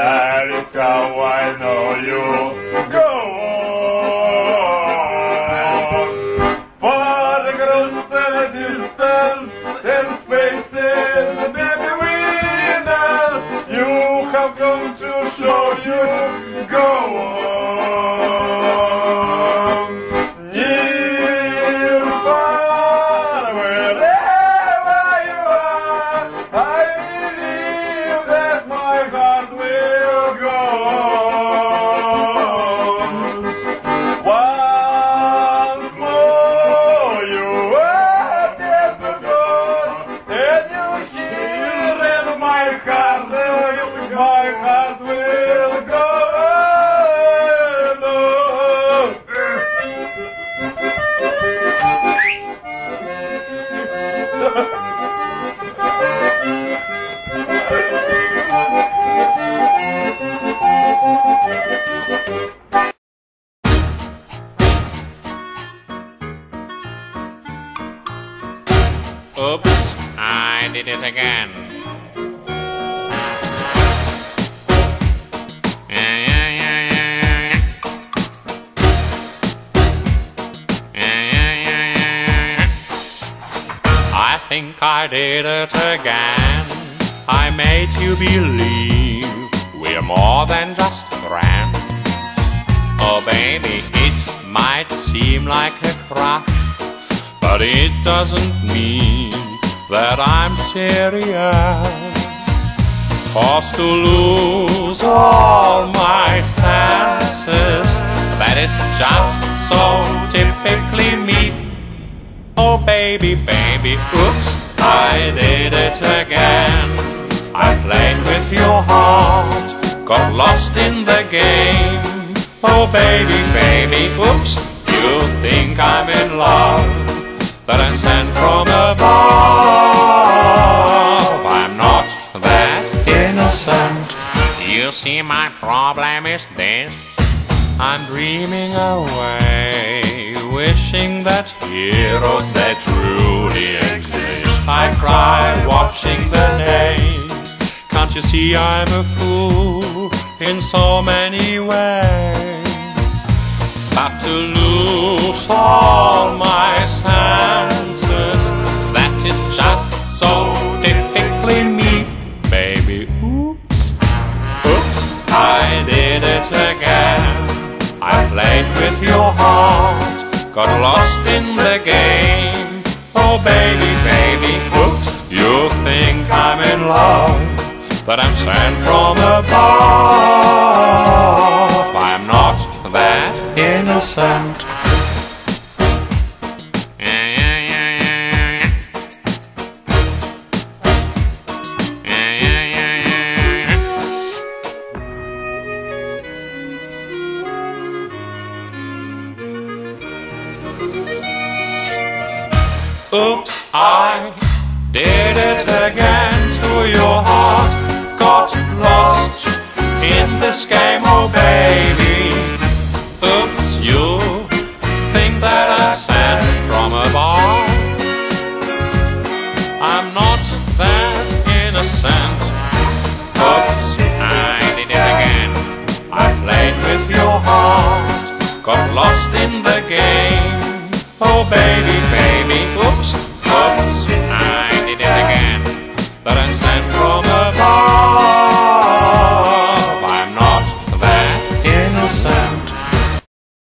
that is how I know you. Go on. Far across the distance and spaces between us, you have come to show you. Go on. Near, far, wherever you are, I believe that my heart will go on. Once more you appear to God, and you hear in my heart will go on. Oops, I did it again. I think I did it again. I made you believe we're more than just friends. Oh baby, it might seem like a crush, but it doesn't mean that I'm serious. Forced to lose all my senses, that is just so typically me. Oh baby, baby, oops, I did it again. I played with your heart, got lost in the game. Oh baby, baby, oops, you think I'm in love, that I'm sent from above. I'm not that innocent. You see, my problem is this: I'm dreaming away, wishing that heroes they truly exist. I cry watching the names. Can't you see I'm a fool in so many ways? But to lose all my senses, that is just so typically me. Baby, oops, oops, I did it again. I played with your heart, got lost in the game. Oh baby, baby, oops, you think I'm in love, that I'm sent from above. I'm not that innocent. Oops, I did it again to your heart. Got lost in this game, oh baby. Oops, you think that I sent from above. I'm not that innocent. Oops, I did it again. I played with your heart, got lost in the game. Oh baby, baby.